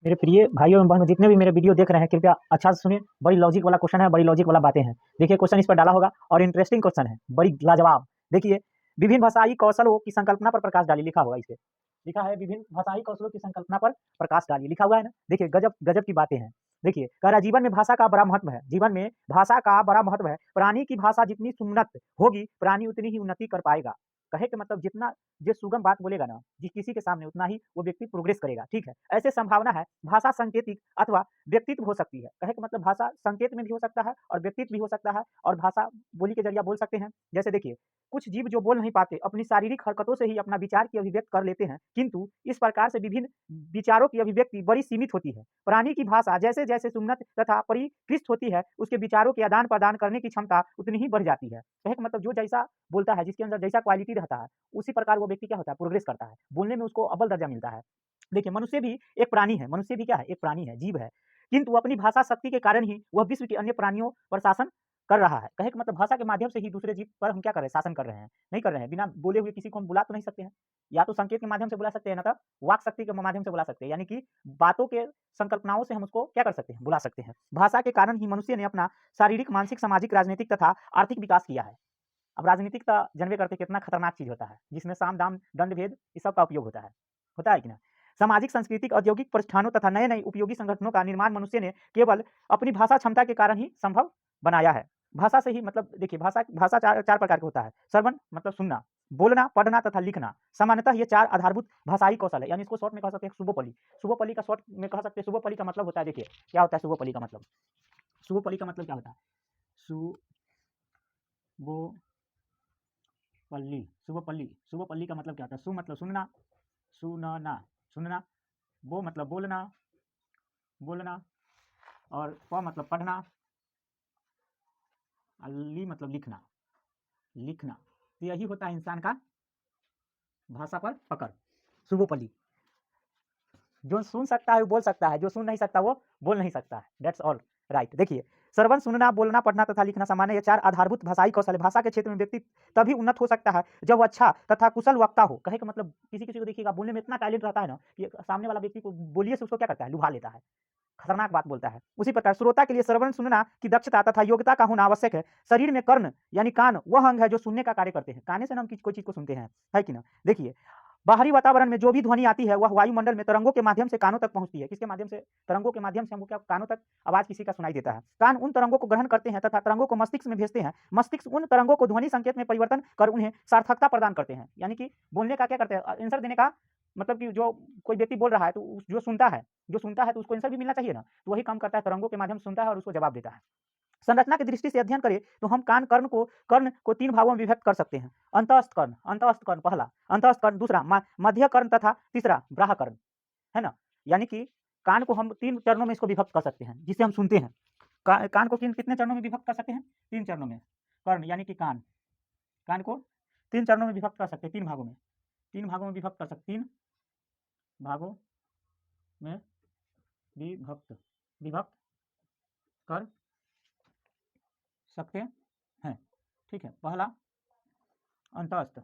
मेरे प्रिय भाइयों एवं बहनों, जितने भी मेरे वीडियो देख रहे हैं, कृपया अच्छा से सुनिए। बड़ी लॉजिक वाला क्वेश्चन है, बड़ी लॉजिक वाला बातें हैं। देखिए, क्वेश्चन इस पर डाला होगा और इंटरेस्टिंग क्वेश्चन है, बड़ी लाजवाब। देखिए, विभिन्न भाषाई कौशलों की संकल्पना पर प्रकाश डालिए, लिखा होगा इसे। लिखा है विभिन्न भाषाई कौशलों की संकल्पना पर प्रकाश डालिए, लिखा हुआ है ना। देखिए, गजब गजब की बातें हैं। देखिए, कह रहा है जीवन में भाषा का बड़ा महत्व है। जीवन में भाषा का बड़ा महत्व है। प्राणी की भाषा जितनी सुन्नत होगी, प्राणी उतनी ही उन्नति कर पाएगा। कहे के मतलब जितना जो सुगम बात बोलेगा ना, जिस किसी के सामने, उतना ही वो व्यक्ति प्रोग्रेस करेगा। ठीक है, ऐसे संभावना है। भाषा सांकेतिक अथवा व्यक्तित्व हो सकती है। कहे के मतलब भाषा संकेत में भी हो सकता है और व्यक्तित्व भी हो सकता है, और भाषा बोली के जरिया बोल सकते हैं। जैसे देखिए, कुछ जीव जो बोल नहीं पाते, अपनी शारीरिक हरकतों से ही अपना विचार की अभिव्यक्त कर लेते हैं, किंतु इस प्रकार से विभिन्न विचारों की अभिव्यक्ति बड़ी सीमित होती है। प्राणी की भाषा जैसे जैसे सुन्नत तथा परिष्कृत होती है, उसके विचारों के आदान प्रदान करने की क्षमता उतनी ही बढ़ जाती है। कहे के मतलब जो जैसा बोलता है, जिसके अंदर जैसा क्वालिटी रहता है, उसी प्रकार वो व्यक्ति क्या होता है, प्रोग्रेस करता है। बोलने में उसको अव्वल दर्जा मिलता है। देखिए, मनुष्य भी एक प्राणी है। मनुष्य भी क्या है, एक प्राणी है, जीव है। किंतु अपनी भाषा शक्ति के कारण ही वह विश्व के अन्य प्राणियों पर शासन कर रहा है। कहे के मतलब भाषा के माध्यम से ही दूसरे जीव पर हम क्या कर रहे हैं, शासन कर रहे हैं। नहीं कर रहे हैं, बिना बोले हुए किसी को हम बुला तो नहीं सकते हैं। या तो संकेत के माध्यम से बुला सकते हैं, ना तो वाक शक्ति के माध्यम से बुला सकते हैं, यानी कि बातों के संकल्पनाओं से हम उसको क्या कर सकते हैं, बुला सकते हैं। भाषा के कारण ही मनुष्य ने अपना शारीरिक, मानसिक, सामाजिक, राजनीतिक तथा आर्थिक विकास किया है। अब राजनीतिक तो जानबे करते कितना खतरनाक चीज होता है, जिसमें साम दाम दंड भेद इस सब का उपयोग होता है कि ना। सामाजिक, सांस्कृतिक, औद्योगिक प्रतिष्ठानों तथा नए नए उपयोगी संगठनों का निर्माण मनुष्य ने केवल अपनी भाषा क्षमता के कारण ही संभव बनाया है। भाषा से ही मतलब देखिए, भाषा भाषा चार प्रकार का होता है। श्रवण मतलब सुनना, बोलना, पढ़ना तथा लिखना। सामान्यतः ये चार आधारभूत भाषाई कौशल है, यानी इसको शॉर्ट में कह सकते हैं सुबोपली। सुबोपली का शॉर्ट में कह सकते हैं, सुबोपली का मतलब होता है, देखिए क्या होता है सुबोपली का मतलब। सुबोपली का मतलब क्या होता है, सुबो पल्ली, शुभपल्ली। शुभपल्ली का मतलब क्या होता है, सु मतलब सुनना, सुनना, सुनना। बो मतलब बोलना, बोलना। और प मतलब पढ़ना, और ली मतलब लिखना, लिखना। तो यही होता है इंसान का भाषा पर पकड़, शुभोपल्ली। जो सुन सकता है वो बोल सकता है, जो सुन नहीं सकता वो बोल नहीं सकता है। That's all right. देखिए, श्रवण, सुनना, बोलना, पढ़ना तथा लिखना सामान्य ये चार आधारभूत भाषाई कौशल है। भाषा के क्षेत्र में व्यक्ति तभी उन्नत हो सकता है जब वो अच्छा तथा कुशल वक्ता हो। कहे का मतलब किसी किसी को देखिएगा बोलने में इतना टैलेंट रहता है ना, कि सामने वाला व्यक्ति को बोलिए से उसको क्या करता है, लुभा लेता है, खतरनाक बात बोलता है। उसी प्रकार श्रोता के लिए श्रवण सुनना की दक्षता तथा योग्यता का होना आवश्यक है। शरीर में कर्ण यानी कान वह अंग है जो सुनने का कार्य करते हैं। काने से ना हम कोई चीज को सुनते हैं, है कि ना। देखिए, बाहरी वातावरण में जो भी ध्वनि आती है वह वायुमंडल में तरंगों के माध्यम से कानों तक पहुंचती है। किसके माध्यम से, तरंगों के माध्यम से हमको क्या कानों तक आवाज किसी का सुनाई देता है। कान उन तरंगों को ग्रहण करते हैं तथा तरंगों को मस्तिष्क में भेजते हैं। मस्तिष्क उन तरंगों को ध्वनि संकेत में परिवर्तन कर उन्हें सार्थकता प्रदान करते हैं। यानी कि बोलने का क्या करते हैं, आंसर देने का मतलब कि जो कोई व्यक्ति बोल रहा है तो जो सुनता है, तो उसको आंसर भी मिलना चाहिए ना, तो वही काम करता है, तरंगों के माध्यम से सुनता है और उसको जवाब देता है। संरचना की दृष्टि से अध्ययन करें तो हम कर्ण को तीन भागों में विभक्त कर सकते हैं। अंतःस्थ कर्ण पहला, अंतःस्थ कर्ण दूसरा, मध्य कर्ण तथा तीसरा ब्राह कर्ण, है ना। यानी कि कान को हम तीन चरणों में इसको विभक्त कर सकते हैं, जिससे हम सुनते हैं। कान को कितने चरणों में विभक्त कर सकते हैं, तीन चरणों में। कर्ण यानी कि कान को तीन चरणों में विभक्त कर सकते हैं, तीन भागों में विभक्त कर सकते, तीन भागों में विभक्त कर सकते हैं। ठीक है, पहला अंतःस्थ,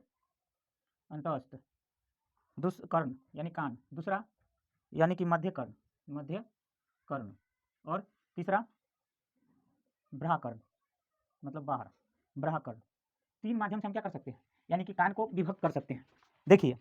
कर्ण यानी कान, दूसरा यानी कि मध्य कर्ण, और तीसरा ब्राहकर्ण मतलब बाहर, ब्राहकर्ण। तीन माध्यम से हम क्या कर सकते हैं, यानी कि कान को विभक्त कर सकते हैं। देखिए,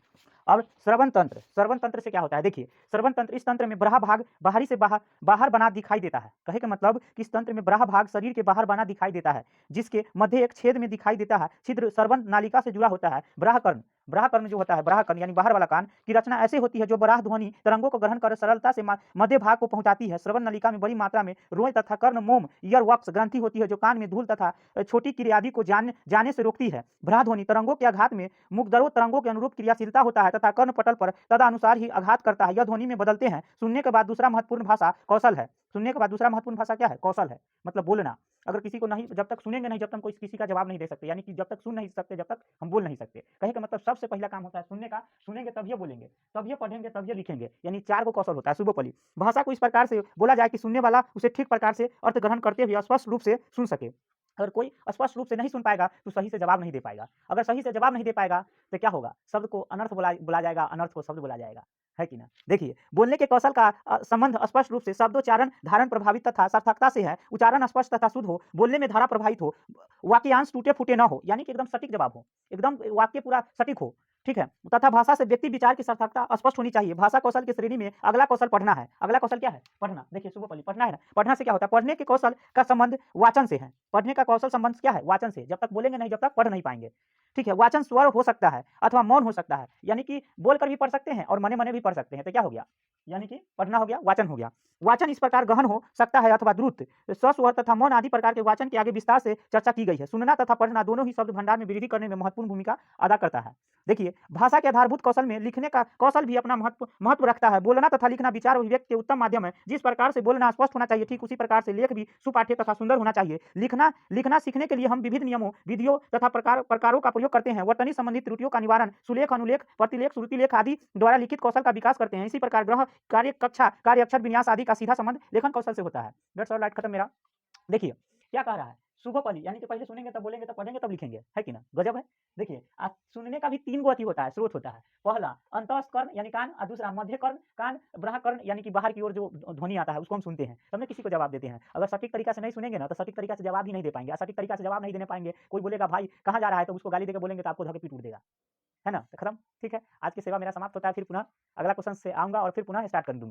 अब श्रवण तंत्र से क्या होता है। देखिए, श्रवण तंत्र, इस तंत्र में ब्राह भाग बाहरी से बाहर बना दिखाई देता है। कहे का मतलब कि इस तंत्र में ब्राह भाग शरीर के बाहर बना दिखाई देता है, जिसके मध्य एक छेद में दिखाई देता है। छिद्र श्रवण नालिका से जुड़ा होता है। ब्राहकर्ण जो होता है, ब्राहकर्ण यानी बाहर वाला कान की रचना ऐसे होती है जो ब्राह ध्वनि तरंगों को ग्रहण कर सरलता से मध्य भाग को पहुंचाती है। श्रवण नलिका में बड़ी मात्रा में रोए तथा कर्ण मोम ईयर वक्स ग्रंथि होती है, जो कान में धूल तथा छोटी क्रिया आदि को जाने से रोकती है। ब्राह ध्वनि तरंगों के आघात में मुखदरो तरंगों के अनुरूप क्रियाशीलता होता है तथा कर्ण पटल पर तदनुसार ही आघात करता है। यह ध्वनि में बदलते हैं। सुनने के बाद दूसरा महत्वपूर्ण भाषा कौशल है। सुनने के बाद दूसरा महत्वपूर्ण भाषा क्या है, कौशल है, मतलब बोलना। अगर किसी को नहीं, जब तक सुनेंगे नहीं, जब तक कोई किसी का जवाब नहीं दे सकते, यानी कि जब तक सुन नहीं सकते, जब तक हम बोल नहीं सकते। कहे का मतलब सबसे पहला काम होता है सुनने का। सुनेंगे तभी बोलेंगे, तभी पढ़ेंगे, तभी लिखेंगे, यानी चार को कौशल होता है सुबोपली। भाषा को इस प्रकार से बोला जाए कि सुनने वाला उसे ठीक प्रकार से अर्थ ग्रहण करते हुए स्पष्ट रूप से सुन सके। अगर कोई स्पष्ट रूप से नहीं सुन पाएगा तो सही से जवाब नहीं दे पाएगा। अगर सही से जवाब नहीं दे पाएगा तो क्या होगा, शब्द को अनर्थ बोला जाएगा, अनर्थ को शब्द बोला जाएगा, है कि ना? देखिए, बोलने के कौशल का संबंध स्पष्ट रूप से शब्दोच्चारण धारण प्रभावित तथा सार्थकता से है। उच्चारण स्पष्ट तथा शुद्ध हो, बोलने में धारा प्रभावित हो, वाक्यांश टूटे-फूटे ना हो, यानी कि एकदम सटीक जवाब हो, एकदम वाक्य पूरा सटीक हो, ठीक है? तथा भाषा से व्यक्ति विचार की सार्थकता स्पष्ट होनी चाहिए। भाषा कौशल की श्रेणी में अगला कौशल पढ़ना है। अगला कौशल क्या है? पढ़ना। देखिए शुभोपली पढ़ना है ना? पढ़ने से क्या होता है? पढ़ने के कौशल का संबंध वाचन से है। पढ़ने का कौशल संबंध क्या है? वाचन से। जब तक बोलेंगे नहीं, जब तक पढ़ नहीं पाएँगे। ठीक है? वाचन स्वर हो सकता है अथवा मौन हो सकता है, यानी कि बोलकर भी पढ़ सकते हैं और मने-मने भी पढ़ सकते हैं। तो क्या हो गया? यानी कि पढ़ना हो गया, वाचन हो गया। वाचन इस प्रकार गहन हो सकता है अथवा द्रुत। स्वस्वर तथा मौन आदि प्रकार के वाचन के आगे विस्तार से चर्चा की गई है। सुनना तथा पढ़ना दोनों ही शब्द भंडार में वृद्धि करने में महत्वपूर्ण भूमिका अदा करता है। देखिए, भाषा के आधारभूत कौशल में लिखने का कौशल भी अपना महत्व रखता है। बोलना तथा लिखना विचार अभिव्यक्ति के उत्तम माध्यम है। जिस प्रकार से बोलना स्पष्ट होना चाहिए, ठीक उसी प्रकार से लेख भी सुपाठ्य तथा सुंदर होना चाहिए। लिखना लिखना सीखने के लिए हम विविध नियमों, विधियों तथा प्रकारों का प्रयोग करते हैं। वर्तनी संबंधित त्रुटियों का निवारण सुलेख, अनुलेख, प्रतिलेख, श्रुतिलेख आदि द्वारा लिखित कौशल का विकास करते हैं। इसी प्रकार ग्रह, कार्य कक्षा, कार्य अक्षर विन्यास आदि का सीधा संबंध लेखन कौशल से होता है। दैट्स ऑल, राइट, खत्म मेरा। देखिए, क्या कह रहा है? शुभोपली यानी कि पहले सुनेंगे तब बोलेंगे तब पढ़ेंगे तब लिखेंगे, है कि ना? गजब है। देखिए, सुनने का भी 3 गो अति होता है, स्रोत होता है। पहला अंतःकरण यानी कान, और दूसरा मध्यकर्ण कान, बाह्यकर्ण यानी कि बाहर की ओर जो ध्वनि आता है उसको हम सुनते हैं, तब ना किसी को जवाब देते हैं। अगर सटीक तरीका से नहीं सुनेंगे ना तो सटीक तरीका से जवाब ही नहीं दे पाएँगे। सटीक तरीका से जवाब नहीं देने पाएँगे, कोई बोलेगा भाई कहाँ जा रहा है? तो उसको गाली देके बोलेंगे तो आपको धो के पीट-उट देगा। है ना? तो खत्म, ठीक है? आज की सेवा मेरा समाप्त होता है, फिर पुनः अगला क्वेश्चन से आऊँगा और फिर पुनः स्टार्ट कर दूँगा।